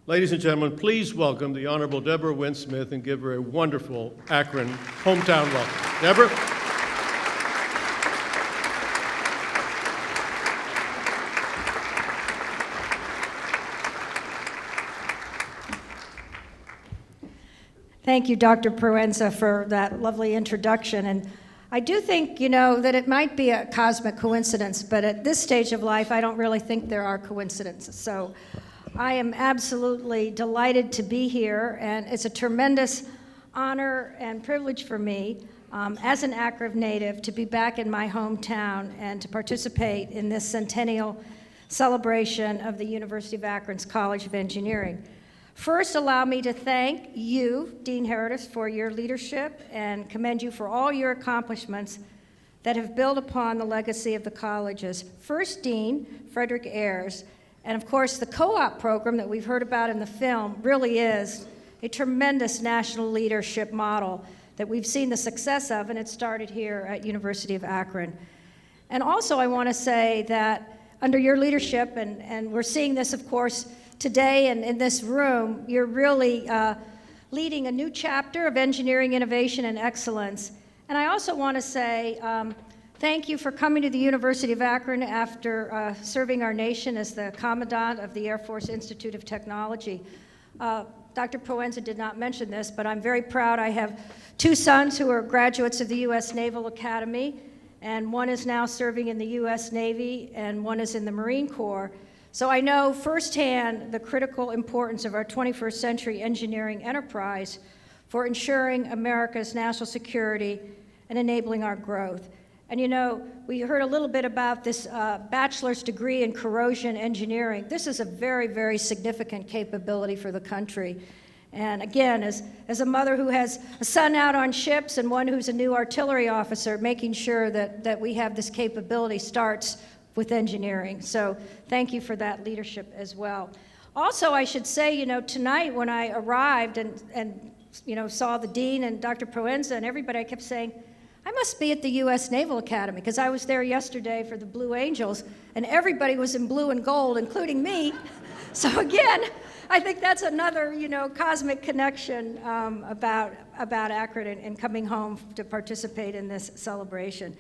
Ladies and gentlemen, please welcome the Honorable Deborah Wince-Smith and give her a wonderful Akron hometown welcome. Deborah? Thank you, Dr. Proenza, for that lovely introduction. And I do think, that it might be a cosmic coincidence, but at this stage of life, I don't really think there are coincidences. So I am absolutely delighted to be here, and it's a tremendous honor and privilege for me, as an Akron native, to be back in my hometown and to participate in this centennial celebration of the University of Akron's College of Engineering. First, allow me to thank you, Dean Herodis, for your leadership and commend you for all your accomplishments that have built upon the legacy of the college's first dean, Frederick Ayers. And of course, the co-op program that we've heard about in the film really is a tremendous national leadership model that we've seen the success of, and it started here at University of Akron. And also, I want to say that under your leadership, and we're seeing this, of course, today and in this room, you're really leading a new chapter of engineering innovation and excellence. And I also want to say thank you for coming to the University of Akron after serving our nation as the Commandant of the Air Force Institute of Technology. Dr. Proenza did not mention this, but I'm very proud. I have two sons who are graduates of the U.S. Naval Academy, and one is now serving in the U.S. Navy, and one is in the Marine Corps. So I know firsthand the critical importance of our 21st century engineering enterprise for ensuring America's national security and enabling our growth. And we heard a little bit about this bachelor's degree in corrosion engineering. This is a very, very significant capability for the country. And again, as a mother who has a son out on ships and one who's a new artillery officer, making sure that we have this capability starts with engineering. So thank you for that leadership as well. Also, I should say, tonight when I arrived and saw the dean and Dr. Proenza and everybody, I kept saying, I must be at the U.S. Naval Academy, because I was there yesterday for the Blue Angels, and everybody was in blue and gold, including me. So again, I think that's another, cosmic connection about Akron and coming home to participate in this celebration.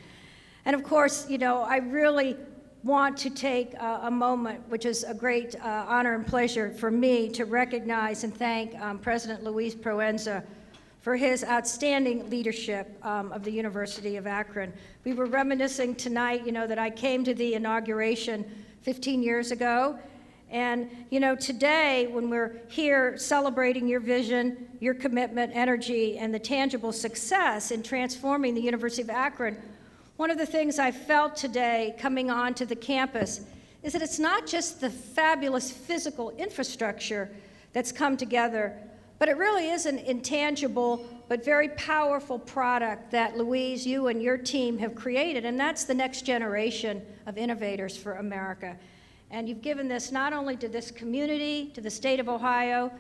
And of course, I really want to take a moment, which is a great honor and pleasure for me, to recognize and thank President Luis Proenza for his outstanding leadership of the University of Akron. We were reminiscing tonight, that I came to the inauguration 15 years ago. And, today, when we're here celebrating your vision, your commitment, energy, and the tangible success in transforming the University of Akron, one of the things I felt today coming onto the campus is that it's not just the fabulous physical infrastructure that's come together, but it really is an intangible but very powerful product that Louise, you and your team have created, and that's the next generation of innovators for America. And you've given this not only to this community, to the state of Ohio,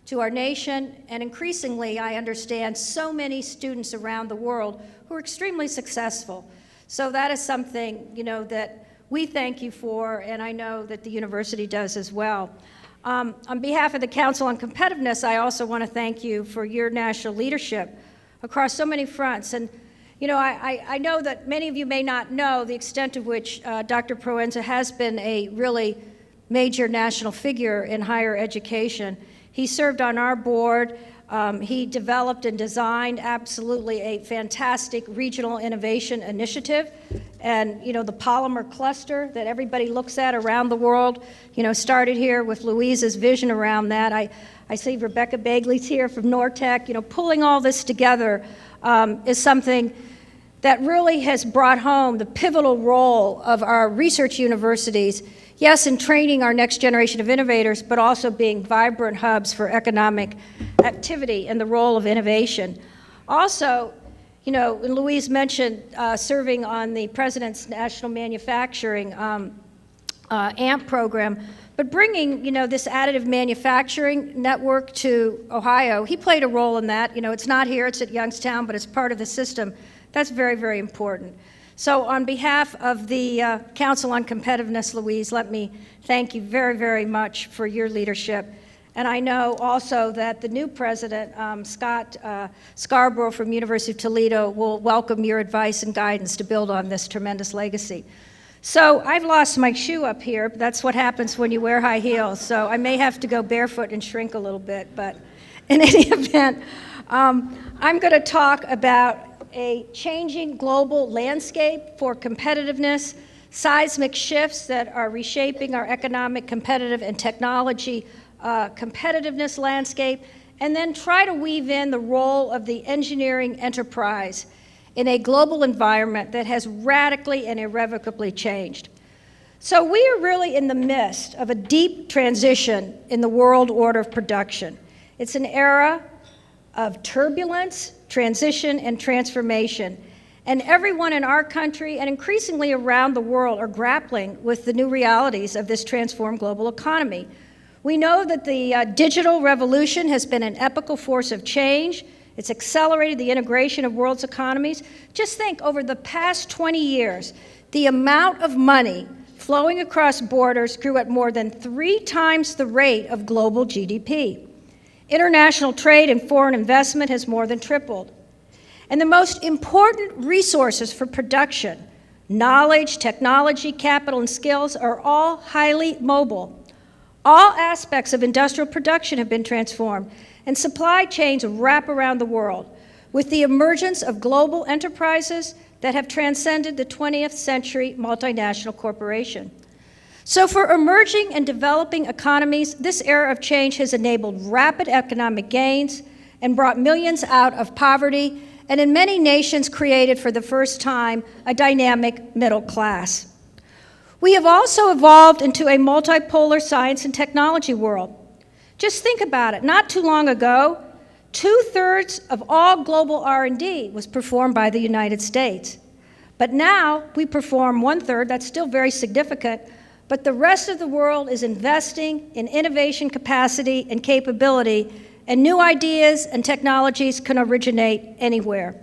to our nation, and increasingly, I understand, so many students around the world who are extremely successful. So that is something, that we thank you for, and I know that the university does as well. On behalf of the Council on Competitiveness, I also want to thank you for your national leadership across so many fronts. And, I know that many of you may not know the extent to which Dr. Proenza has been a really major national figure in higher education. He served on our board. He developed and designed absolutely a fantastic regional innovation initiative. And, the polymer cluster that everybody looks at around the world, started here with Louise's vision around that. I see Rebecca Bagley's here from Nanotech. Pulling all this together is something that really has brought home the pivotal role of our research universities, yes, in training our next generation of innovators, but also being vibrant hubs for economic activity and the role of innovation. Also, Louise mentioned serving on the President's National Manufacturing AMP program, but bringing, this additive manufacturing network to Ohio, he played a role in that. It's not here, it's at Youngstown, but it's part of the system. That's very, very important. So on behalf of the Council on Competitiveness, Louise, let me thank you very, very much for your leadership. And I know also that the new president, Scott Scarborough from University of Toledo, will welcome your advice and guidance to build on this tremendous legacy. So I've lost my shoe up here. That's what happens when you wear high heels. So I may have to go barefoot and shrink a little bit. But in any event, I'm going to talk about a changing global landscape for competitiveness, seismic shifts that are reshaping our economic, competitive, and technology competitiveness landscape, and then try to weave in the role of the engineering enterprise in a global environment that has radically and irrevocably changed. So we are really in the midst of a deep transition in the world order of production. It's an era of turbulence, transition, and transformation. And everyone in our country and increasingly around the world are grappling with the new realities of this transformed global economy. We know that the digital revolution has been an epochal force of change. It's accelerated the integration of world's economies. Just think, over the past 20 years, the amount of money flowing across borders grew at more than 3 times the rate of global GDP. International trade and foreign investment has more than tripled. And the most important resources for production, knowledge, technology, capital, and skills, are all highly mobile. All aspects of industrial production have been transformed, and supply chains wrap around the world with the emergence of global enterprises that have transcended the 20th century multinational corporation. So for emerging and developing economies, this era of change has enabled rapid economic gains and brought millions out of poverty, and in many nations created for the first time a dynamic middle class. We have also evolved into a multipolar science and technology world. Just think about it. Not too long ago, 2/3 of all global R&D was performed by the United States. But now we perform 1/3. That's still very significant. But the rest of the world is investing in innovation capacity and capability, and new ideas and technologies can originate anywhere.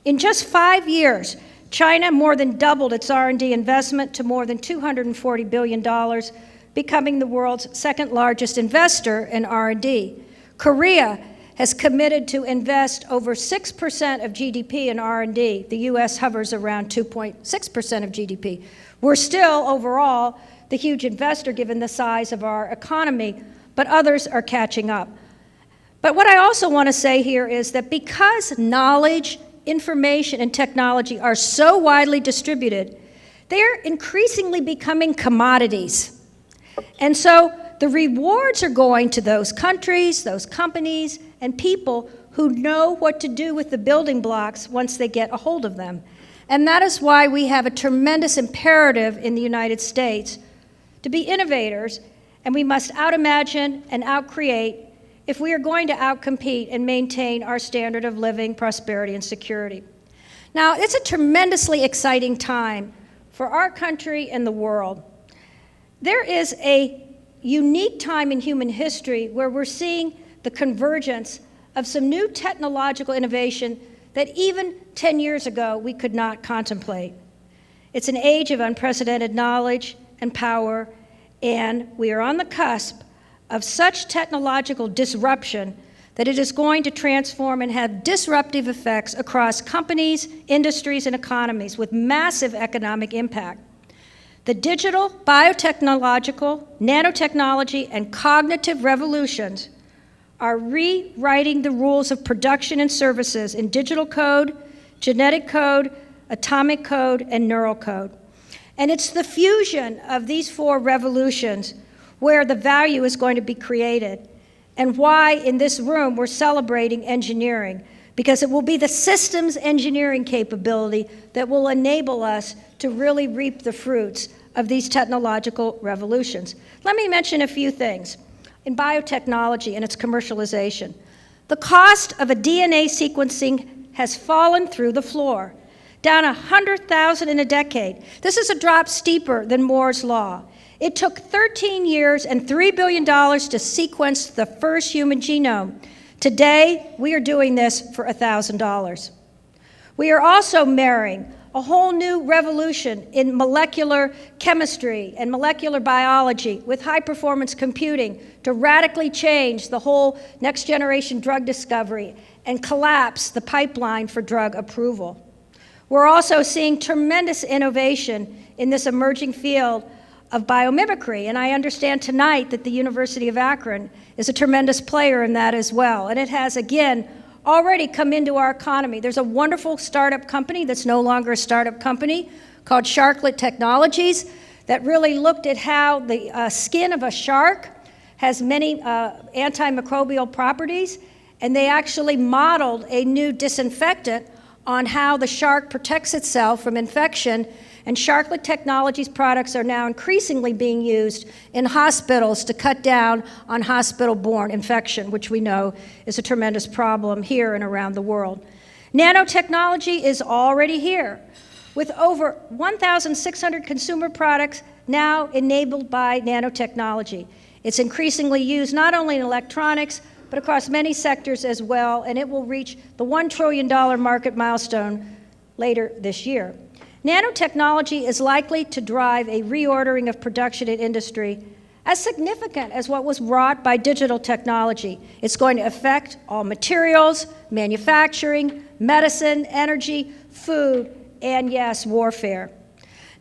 In just 5 years, China more than doubled its R&D investment to more than $240 billion, becoming the world's second largest investor in R&D. Korea has committed to invest over 6% of GDP in R&D. The US hovers around 2.6% of GDP. We're still, overall, the huge investor given the size of our economy, but others are catching up. But what I also want to say here is that because knowledge, information, and technology are so widely distributed, they're increasingly becoming commodities. And so the rewards are going to those countries, those companies, and people who know what to do with the building blocks once they get a hold of them. And that is why we have a tremendous imperative in the United States to be innovators, and we must out-imagine and out-create if we are going to outcompete and maintain our standard of living, prosperity, and security. Now, it's a tremendously exciting time for our country and the world. There is a unique time in human history where we're seeing the convergence of some new technological innovation that even 10 years ago we could not contemplate. It's an age of unprecedented knowledge and power, and we are on the cusp of such technological disruption that it is going to transform and have disruptive effects across companies, industries, and economies with massive economic impact. The digital, biotechnological, nanotechnology, and cognitive revolutions are rewriting the rules of production and services in digital code, genetic code, atomic code, and neural code. And it's the fusion of these 4 revolutions where the value is going to be created, and why in this room we're celebrating engineering, because it will be the systems engineering capability that will enable us to really reap the fruits of these technological revolutions. Let me mention a few things. In biotechnology and its commercialization, the cost of a DNA sequencing has fallen through the floor, down 100,000 in a decade. This is a drop steeper than Moore's Law. It took 13 years and $3 billion to sequence the first human genome. Today, we are doing this for $1,000. We are also marrying a whole new revolution in molecular chemistry and molecular biology with high-performance computing to radically change the whole next-generation drug discovery and collapse the pipeline for drug approval. We're also seeing tremendous innovation in this emerging field of biomimicry, and I understand tonight that the University of Akron is a tremendous player in that as well, and it has, again, already come into our economy. There's a wonderful startup company that's no longer a startup company called Sharklet Technologies that really looked at how the skin of a shark has many antimicrobial properties, and they actually modeled a new disinfectant on how the shark protects itself from infection. And Sharklet Technologies products are now increasingly being used in hospitals to cut down on hospital-borne infection, which we know is a tremendous problem here and around the world. Nanotechnology is already here, with over 1,600 consumer products now enabled by nanotechnology. It's increasingly used not only in electronics, but across many sectors as well, and it will reach the $1 trillion market milestone later this year. Nanotechnology is likely to drive a reordering of production and industry as significant as what was wrought by digital technology. It's going to affect all materials, manufacturing, medicine, energy, food, and yes, warfare.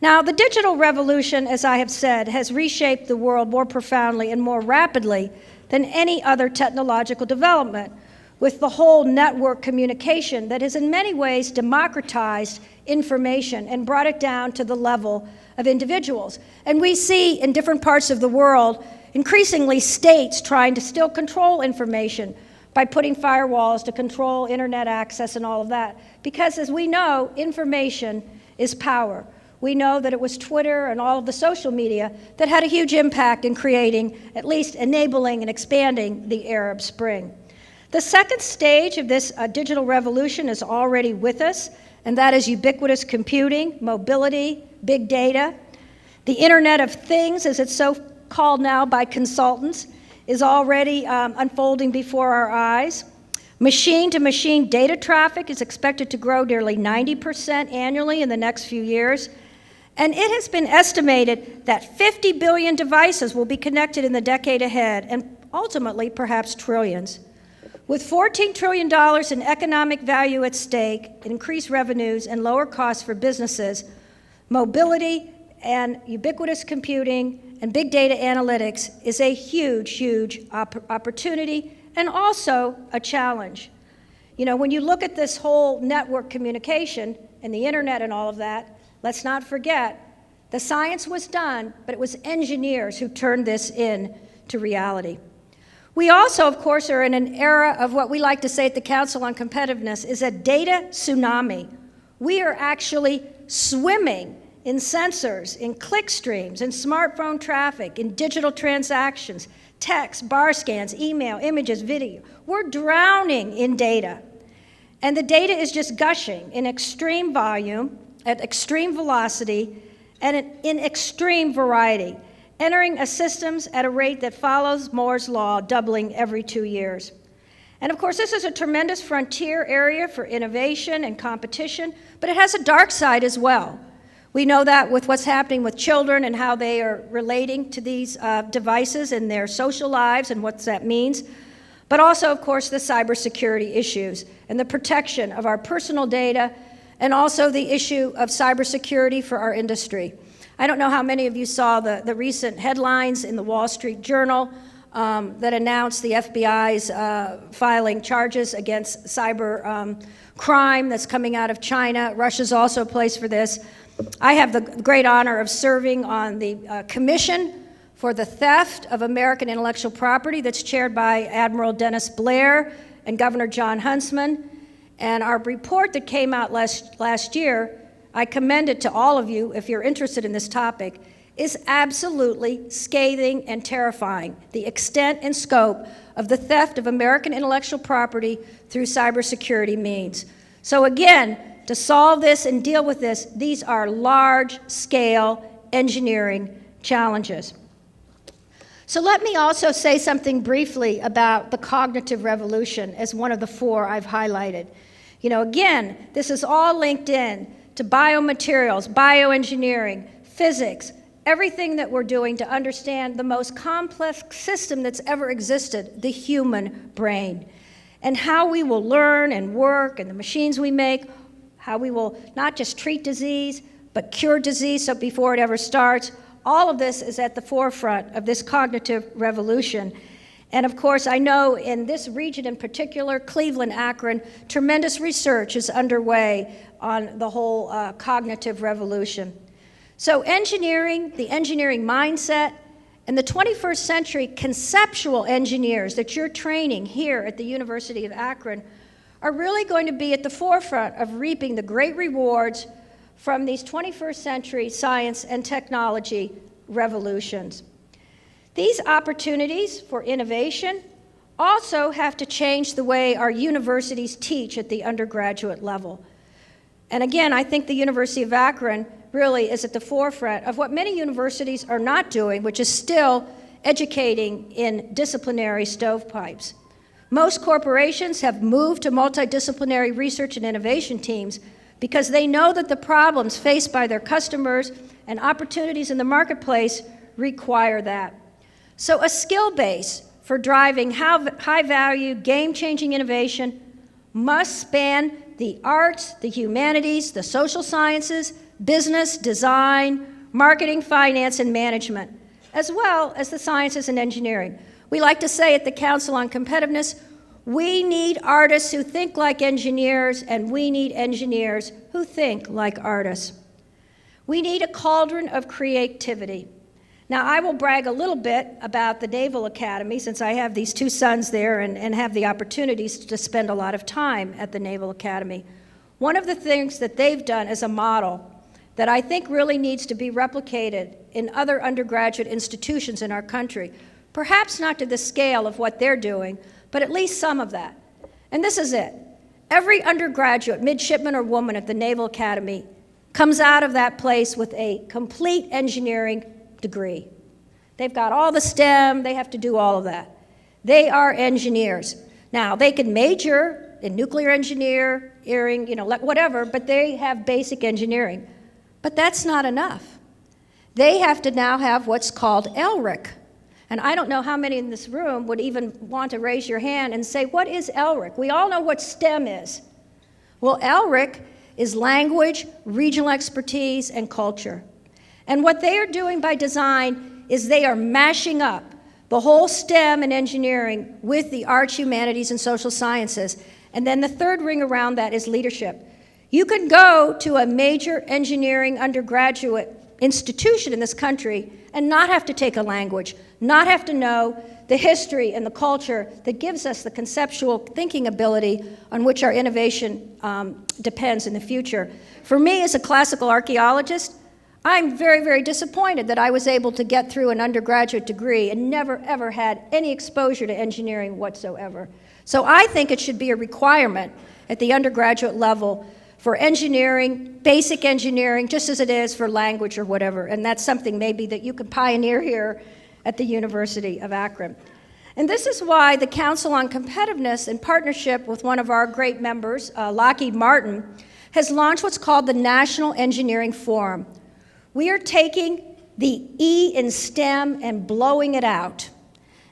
Now, the digital revolution, as I have said, has reshaped the world more profoundly and more rapidly than any other technological development, with the whole network communication that has in many ways democratized information and brought it down to the level of individuals. And we see in different parts of the world increasingly states trying to still control information by putting firewalls to control internet access and all of that. Because as we know, information is power. We know that it was Twitter and all of the social media that had a huge impact in creating, at least enabling and expanding the Arab Spring. The second stage of this digital revolution is already with us, and that is ubiquitous computing, mobility, big data. The Internet of Things, as it's so called now by consultants, is already unfolding before our eyes. Machine-to-machine data traffic is expected to grow nearly 90% annually in the next few years. And it has been estimated that 50 billion devices will be connected in the decade ahead, and ultimately perhaps trillions. With $14 trillion in economic value at stake, increased revenues, and lower costs for businesses, mobility and ubiquitous computing and big data analytics is a huge, huge opportunity and also a challenge. You know, when you look at this whole network communication and the internet and all of that, let's not forget the science was done, but it was engineers who turned this into reality. We also, of course, are in an era of what we like to say at the Council on Competitiveness is a data tsunami. We are actually swimming in sensors, in click streams, in smartphone traffic, in digital transactions, text, bar scans, email, images, video. We're drowning in data. And the data is just gushing in extreme volume, at extreme velocity, and in extreme variety, entering a systems at a rate that follows Moore's law, doubling every 2 years. And of course, this is a tremendous frontier area for innovation and competition, but it has a dark side as well. We know that with what's happening with children and how they are relating to these devices in their social lives and what that means, but also, of course, the cybersecurity issues and the protection of our personal data, and also the issue of cybersecurity for our industry. I don't know how many of you saw the recent headlines in the Wall Street Journal that announced the FBI's filing charges against cyber crime that's coming out of China. Russia's also a place for this. I have the great honor of serving on the Commission for the Theft of American Intellectual Property that's chaired by Admiral Dennis Blair and Governor John Huntsman. And our report that came out last year, I commend it to all of you if you're interested in this topic, is absolutely scathing and terrifying, the extent and scope of the theft of American intellectual property through cybersecurity means. So again, to solve this and deal with this, these are large-scale engineering challenges. So let me also say something briefly about the cognitive revolution as one of the four I've highlighted. You know, again, this is all linked in to biomaterials, bioengineering, physics, everything that we're doing to understand the most complex system that's ever existed, the human brain, and how we will learn and work, and the machines we make, how we will not just treat disease, but cure disease so before it ever starts. All of this is at the forefront of this cognitive revolution. And of course, I know in this region in particular, Cleveland, Akron, tremendous research is underway on the whole cognitive revolution. So engineering, the engineering mindset, and the 21st century conceptual engineers that you're training here at the University of Akron are really going to be at the forefront of reaping the great rewards from these 21st century science and technology revolutions. These opportunities for innovation also have to change the way our universities teach at the undergraduate level. And again, I think the University of Akron really is at the forefront of what many universities are not doing, which is still educating in disciplinary stovepipes. Most corporations have moved to multidisciplinary research and innovation teams because they know that the problems faced by their customers and opportunities in the marketplace require that. So a skill base for driving high-value, game-changing innovation must span the arts, the humanities, the social sciences, business, design, marketing, finance, and management, as well as the sciences and engineering. We like to say at the Council on Competitiveness, we need artists who think like engineers, and we need engineers who think like artists. We need a cauldron of creativity. Now, I will brag a little bit about the Naval Academy, since I have these two sons there and have the opportunities to spend a lot of time at the Naval Academy. One of the things that they've done as a model that I think really needs to be replicated in other undergraduate institutions in our country, perhaps not to the scale of what they're doing, but at least some of that. And this is it. Every undergraduate, midshipman or woman at the Naval Academy comes out of that place with a complete engineering degree. They've got all the STEM, they have to do all of that. They are engineers. Now, they can major in nuclear engineering, whatever, but they have basic engineering. But that's not enough. They have to now have what's called LRIC. And I don't know how many in this room would even want to raise your hand and say, what is LRIC? We all know what STEM is. Well, LRIC is language, regional expertise, and culture. And what they are doing by design is they are mashing up the whole STEM and engineering with the arts, humanities, and social sciences. And then the third ring around that is leadership. You can go to a major engineering undergraduate institution in this country and not have to take a language, not have to know the history and the culture that gives us the conceptual thinking ability on which our innovation depends in the future. For me, as a classical archaeologist, I'm very, very disappointed that I was able to get through an undergraduate degree and never, ever had any exposure to engineering whatsoever. So I think it should be a requirement at the undergraduate level for engineering, basic engineering, just as it is for language or whatever. And that's something maybe that you could pioneer here at the University of Akron. And this is why the Council on Competitiveness, in partnership with one of our great members, Lockheed Martin, has launched what's called the National Engineering Forum. We are taking the E in STEM and blowing it out.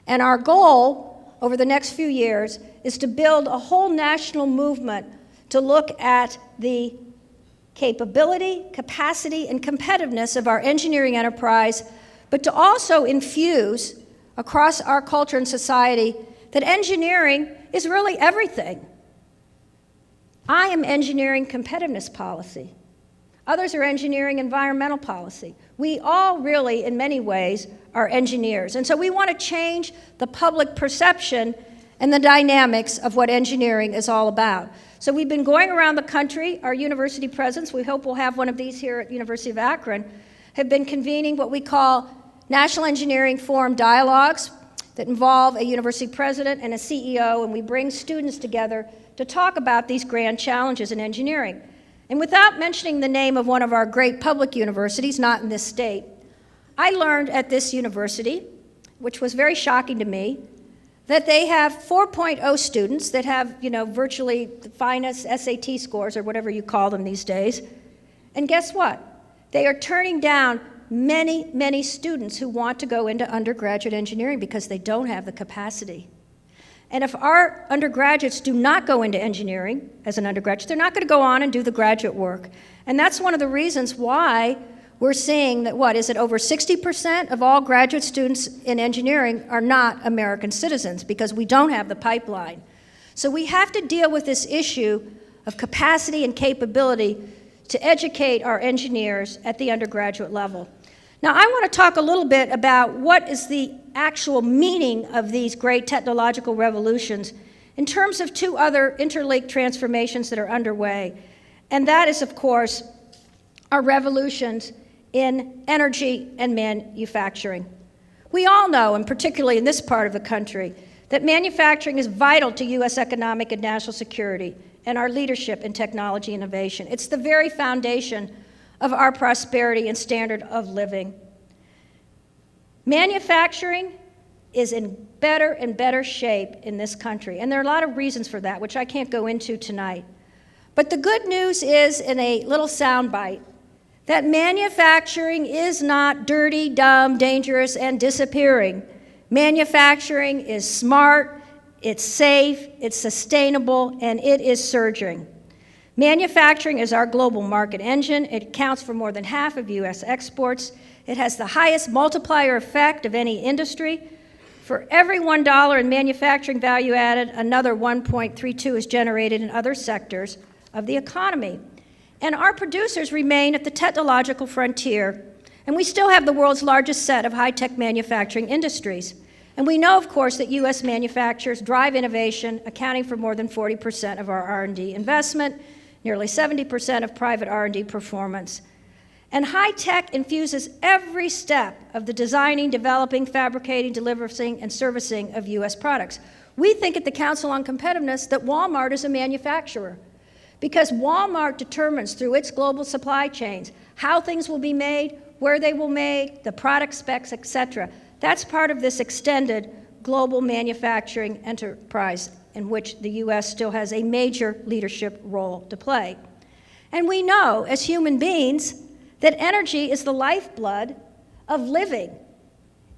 And our goal over the next few years is to build a whole national movement to look at the capability, capacity, and competitiveness of our engineering enterprise, but to also infuse across our culture and society that engineering is really everything. I am engineering competitiveness policy. Others are engineering environmental policy. We all really, in many ways, are engineers. And so we want to change the public perception and the dynamics of what engineering is all about. So we've been going around the country. Our university presidents, we hope we'll have one of these here at the University of Akron, have been convening what we call National Engineering Forum dialogues that involve a university president and a CEO, and we bring students together to talk about these grand challenges in engineering. And without mentioning the name of one of our great public universities, not in this state, I learned at this university, which was very shocking to me, that they have 4.0 students that have, virtually the finest SAT scores or whatever you call them these days. And guess what? They are turning down many, many students who want to go into undergraduate engineering because they don't have the capacity. And if our undergraduates do not go into engineering as an undergraduate, they're not going to go on and do the graduate work. And that's one of the reasons why we're seeing that, over 60% of all graduate students in engineering are not American citizens because we don't have the pipeline. So we have to deal with this issue of capacity and capability to educate our engineers at the undergraduate level. Now, I want to talk a little bit about what is the actual meaning of these great technological revolutions in terms of two other interlinked transformations that are underway. And that is, of course, our revolutions in energy and manufacturing. We all know, and particularly in this part of the country, that manufacturing is vital to U.S. economic and national security and our leadership in technology innovation. It's the very foundation of our prosperity and standard of living. Manufacturing is in better and better shape in this country, and there are a lot of reasons for that, which I can't go into tonight. But the good news is, in a little soundbite, that manufacturing is not dirty, dumb, dangerous, and disappearing. Manufacturing is smart, it's safe, it's sustainable, and it is surging. Manufacturing is our global market engine. It accounts for more than half of U.S. exports. It has the highest multiplier effect of any industry. For every $1 in manufacturing value added, another 1.32 is generated in other sectors of the economy. And our producers remain at the technological frontier, and we still have the world's largest set of high-tech manufacturing industries. And we know, of course, that U.S. manufacturers drive innovation, accounting for more than 40% of our R&D investment, nearly 70% of private R&D performance. And high-tech infuses every step of the designing, developing, fabricating, delivering, and servicing of U.S. products. We think at the Council on Competitiveness that Walmart is a manufacturer, because Walmart determines through its global supply chains how things will be made, where they will be made, the product specs, et cetera. That's part of this extended global manufacturing enterprise in which the U.S. still has a major leadership role to play. And we know, as human beings, that energy is the lifeblood of living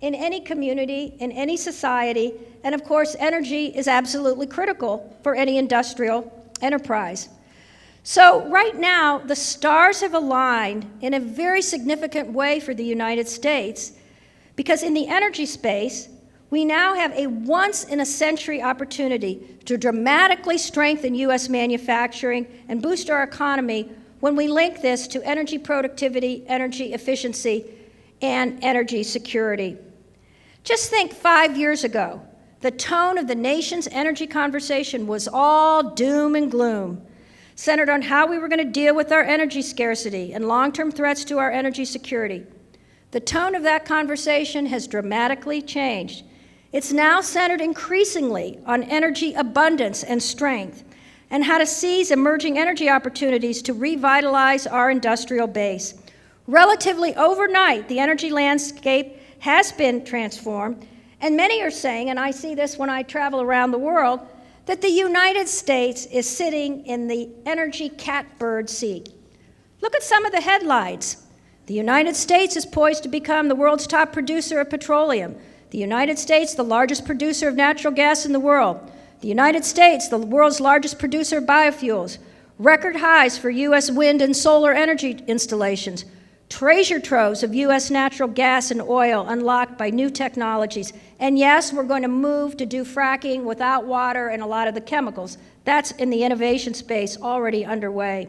in any community, in any society, and of course, energy is absolutely critical for any industrial enterprise. So right now, the stars have aligned in a very significant way for the United States, because in the energy space, we now have a once-in-a-century opportunity to dramatically strengthen U.S. manufacturing and boost our economy when we link this to energy productivity, energy efficiency, and energy security. Just think 5 years ago, the tone of the nation's energy conversation was all doom and gloom, centered on how we were going to deal with our energy scarcity and long-term threats to our energy security. The tone of that conversation has dramatically changed. It's now centered increasingly on energy abundance and strength, and how to seize emerging energy opportunities to revitalize our industrial base. Relatively overnight, the energy landscape has been transformed, and many are saying, and I see this when I travel around the world, that the United States is sitting in the energy catbird seat. Look at some of the headlines. The United States is poised to become the world's top producer of petroleum. The United States, the largest producer of natural gas in the world. The United States, the world's largest producer of biofuels. Record highs for U.S. wind and solar energy installations. Treasure troves of U.S. natural gas and oil unlocked by new technologies. And yes, we're going to move to do fracking without water and a lot of the chemicals. That's in the innovation space already underway.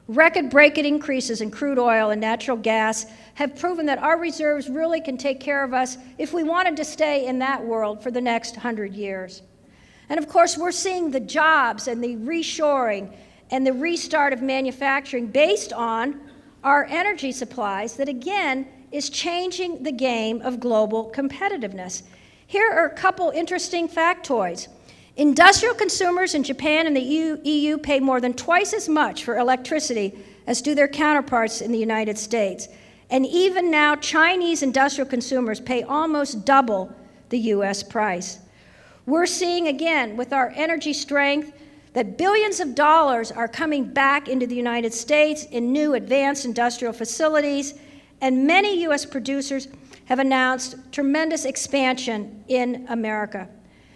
Record-breaking increases in crude oil and natural gas have proven that our reserves really can take care of us if we wanted to stay in that world for the next 100 years. And of course, we're seeing the jobs and the reshoring and the restart of manufacturing based on our energy supplies that, again, is changing the game of global competitiveness. Here are a couple interesting factoids. Industrial consumers in Japan and the EU pay more than twice as much for electricity as do their counterparts in the United States. And even now, Chinese industrial consumers pay almost double the U.S. price. We're seeing, again, with our energy strength, that billions of dollars are coming back into the United States in new advanced industrial facilities, and many U.S. producers have announced tremendous expansion in America.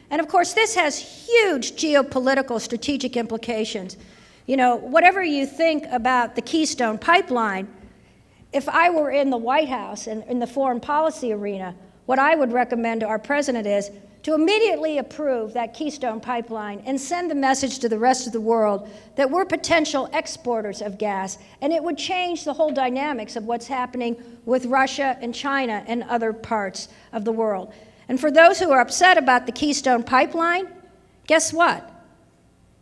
And of course, this has huge geopolitical strategic implications. You know, whatever you think about the Keystone Pipeline, if I were in the White House and in the foreign policy arena, what I would recommend to our president is to immediately approve that Keystone Pipeline and send the message to the rest of the world that we're potential exporters of gas, and it would change the whole dynamics of what's happening with Russia and China and other parts of the world. And for those who are upset about the Keystone Pipeline, guess what?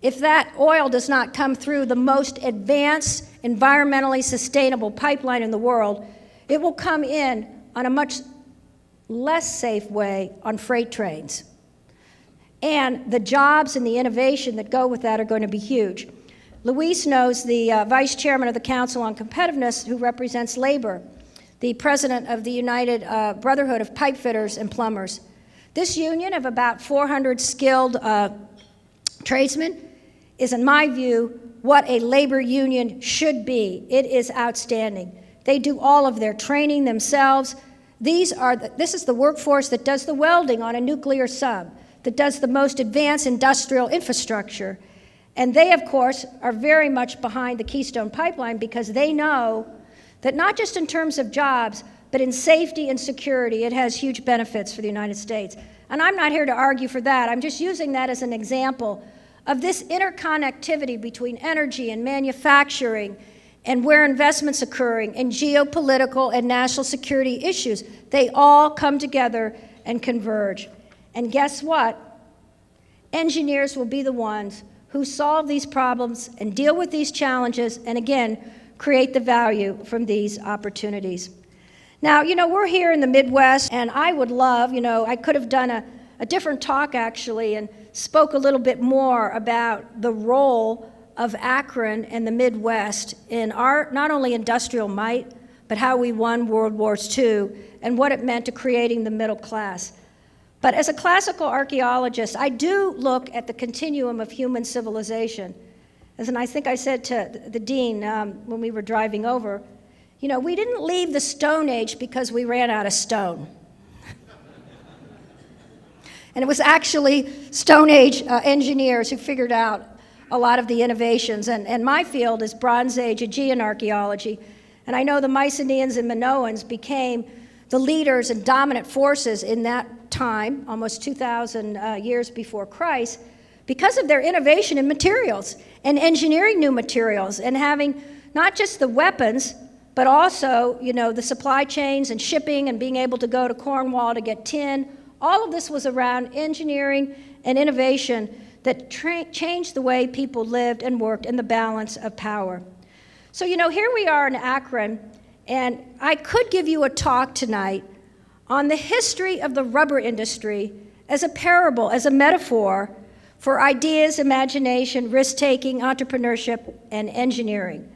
If that oil does not come through the most advanced, environmentally sustainable pipeline in the world, it will come in on a much less safe way on freight trains. And the jobs and the innovation that go with that are going to be huge. Luis knows the vice chairman of the Council on Competitiveness, who represents labor, the president of the United Brotherhood of Pipe Fitters and Plumbers. This union of about 400 skilled tradesmen is, in my view, what a labor union should be. It is outstanding. They do all of their training themselves. This is the workforce that does the welding on a nuclear sub, that does the most advanced industrial infrastructure. And they, of course, are very much behind the Keystone Pipeline because they know that not just in terms of jobs, but in safety and security, it has huge benefits for the United States. And I'm not here to argue for that. I'm just using that as an example of this interconnectivity between energy and manufacturing and where investment's occurring and geopolitical and national security issues. They all come together and converge. And guess what? Engineers will be the ones who solve these problems and deal with these challenges and, again, create the value from these opportunities. Now, you know, we're here in the Midwest, and I would love, I could have done a different talk, actually, and spoke a little bit more about the role of Akron and the Midwest in our not only industrial might, but how we won World Wars II and what it meant to creating the middle class. But as a classical archaeologist, I do look at the continuum of human civilization. And I think I said to the dean when we were driving over, we didn't leave the Stone Age because we ran out of stone. And it was actually Stone Age engineers who figured out a lot of the innovations. And my field is Bronze Age Aegean archaeology. And I know the Mycenaeans and Minoans became the leaders and dominant forces in that time, almost 2,000 years before Christ, because of their innovation in materials and engineering new materials and having not just the weapons, but also, the supply chains and shipping and being able to go to Cornwall to get tin. All of this was around engineering and innovation that changed the way people lived and worked and the balance of power. So, here we are in Akron, and I could give you a talk tonight on the history of the rubber industry as a parable, as a metaphor for ideas, imagination, risk-taking, entrepreneurship, and engineering.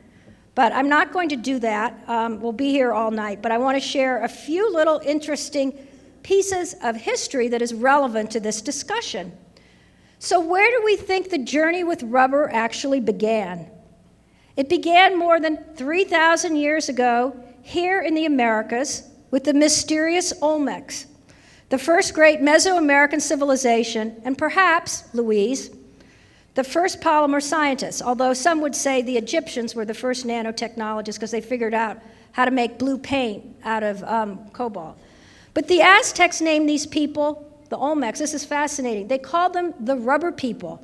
But I'm not going to do that. We'll be here all night, but I want to share a few little interesting pieces of history that is relevant to this discussion. So where do we think the journey with rubber actually began? It began more than 3,000 years ago here in the Americas with the mysterious Olmecs, the first great Mesoamerican civilization, and perhaps, Louise, the first polymer scientists, although some would say the Egyptians were the first nanotechnologists because they figured out how to make blue paint out of cobalt. But the Aztecs named these people the Olmecs. This is fascinating. They called them the rubber people.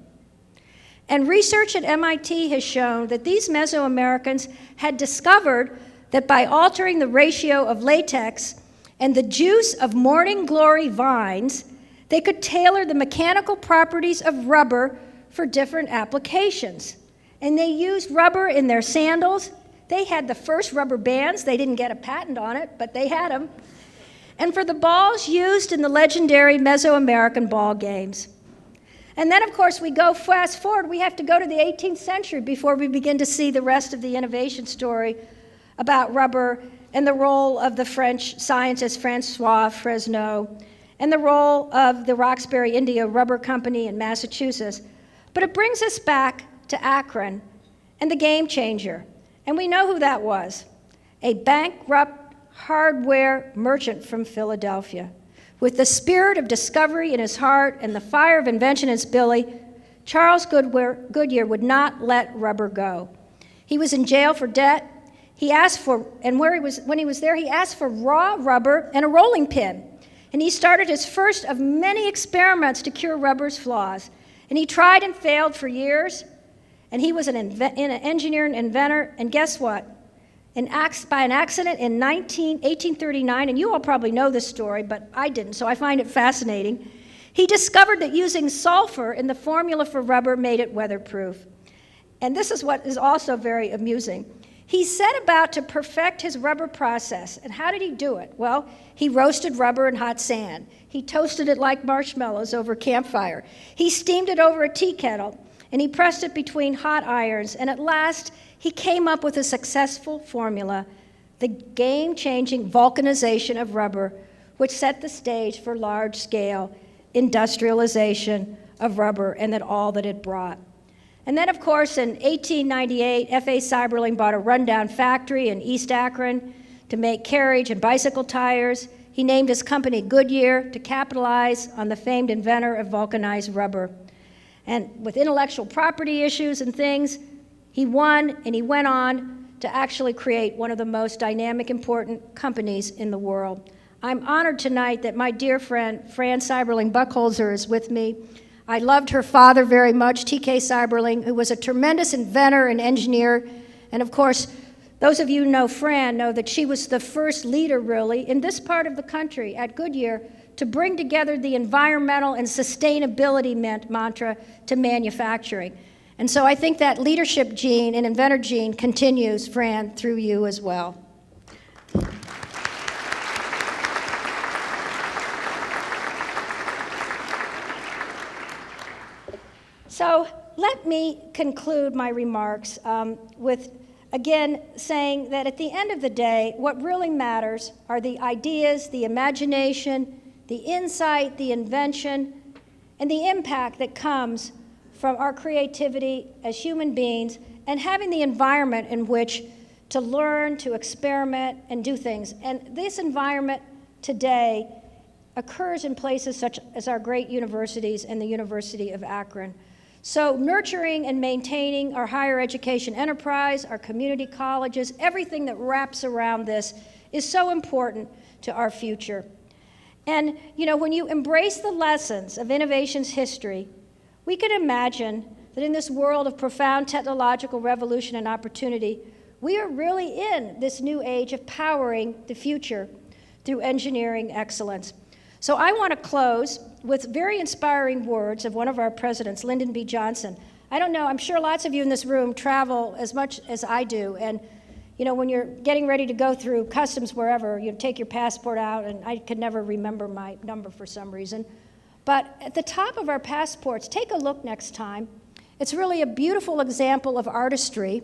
And research at MIT has shown that these Mesoamericans had discovered that by altering the ratio of latex and the juice of morning glory vines, they could tailor the mechanical properties of rubber for different applications. And they used rubber in their sandals. They had the first rubber bands. They didn't get a patent on it, but they had them. And for the balls used in the legendary Mesoamerican ball games. And then, of course, we go fast forward. We have to go to the 18th century before we begin to see the rest of the innovation story about rubber and the role of the French scientist Francois Fresnel and the role of the Roxbury India Rubber Company in Massachusetts. But it brings us back to Akron and the game changer. And we know who that was, a bankrupt hardware merchant from Philadelphia. With the spirit of discovery in his heart and the fire of invention in his belly, Charles Goodyear would not let rubber go. He was in jail for debt. He asked for, and when he was there, he asked for raw rubber and a rolling pin. And he started his first of many experiments to cure rubber's flaws. And he tried and failed for years. And he was an engineer and inventor. And guess what? By an accident in 1839, and you all probably know this story, but I didn't, so I find it fascinating. He discovered that using sulfur in the formula for rubber made it weatherproof. And this is what is also very amusing. He set about to perfect his rubber process. And how did he do it? Well, he roasted rubber in hot sand. He toasted it like marshmallows over a campfire. He steamed it over a tea kettle, and he pressed it between hot irons. And at last, he came up with a successful formula, the game-changing vulcanization of rubber, which set the stage for large-scale industrialization of rubber and all that it brought. And then, of course, in 1898, F.A. Seiberling bought a rundown factory in East Akron to make carriage and bicycle tires. He named his company Goodyear to capitalize on the famed inventor of vulcanized rubber. And with intellectual property issues and things, he won, and he went on to actually create one of the most dynamic, important companies in the world. I'm honored tonight that my dear friend, Fran Seiberling Buckholzer, is with me. I loved her father very much, T.K. Seiberling, who was a tremendous inventor and engineer. And of course, those of you who know Fran know that she was the first leader, really, in this part of the country at Goodyear to bring together the environmental and sustainability mantra to manufacturing. And so I think that leadership gene and inventor gene continues, Fran, through you as well. So let me conclude my remarks with, again, saying that at the end of the day, what really matters are the ideas, the imagination, the insight, the invention, and the impact that comes from our creativity as human beings and having the environment in which to learn, to experiment, and do things. And this environment today occurs in places such as our great universities and the University of Akron. So nurturing and maintaining our higher education enterprise, our community colleges, everything that wraps around this is so important to our future. And, you know, when you embrace the lessons of innovation's history, we can imagine that in this world of profound technological revolution and opportunity, we are really in this new age of powering the future through engineering excellence. So I want to close with very inspiring words of one of our presidents, Lyndon B. Johnson. I don't know, I'm sure lots of you in this room travel as much as I do, and you know, when you're getting ready to go through customs wherever, you take your passport out, and I could never remember my number for some reason. But at the top of our passports, take a look next time. It's really a beautiful example of artistry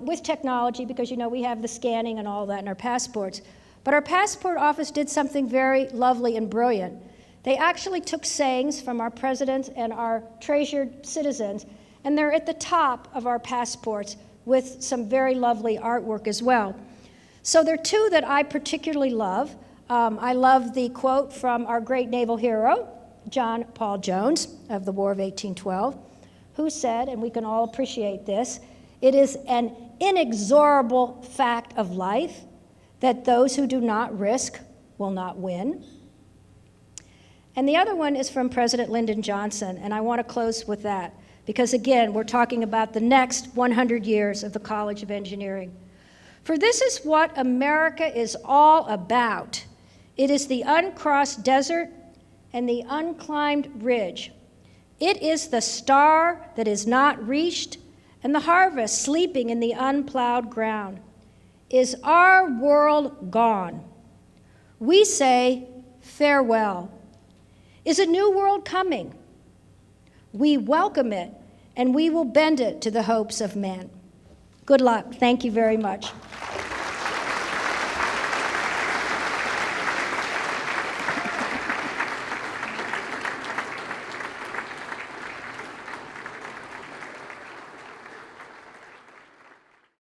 with technology, because you know we have the scanning and all that in our passports. But our passport office did something very lovely and brilliant. They actually took sayings from our president and our treasured citizens, and they're at the top of our passports with some very lovely artwork as well. So there are two that I particularly love. I love the quote from our great naval hero, John Paul Jones of the War of 1812, who said, and we can all appreciate this, "It is an inexorable fact of life that those who do not risk will not win." And the other one is from President Lyndon Johnson, and I want to close with that, because again, we're talking about the next 100 years of the College of Engineering. "For this is what America is all about. It is the uncrossed desert and the unclimbed ridge. It is the star that is not reached and the harvest sleeping in the unplowed ground. Is our world gone? We say farewell. Is a new world coming? We welcome it, and we will bend it to the hopes of men." Good luck. Thank you very much.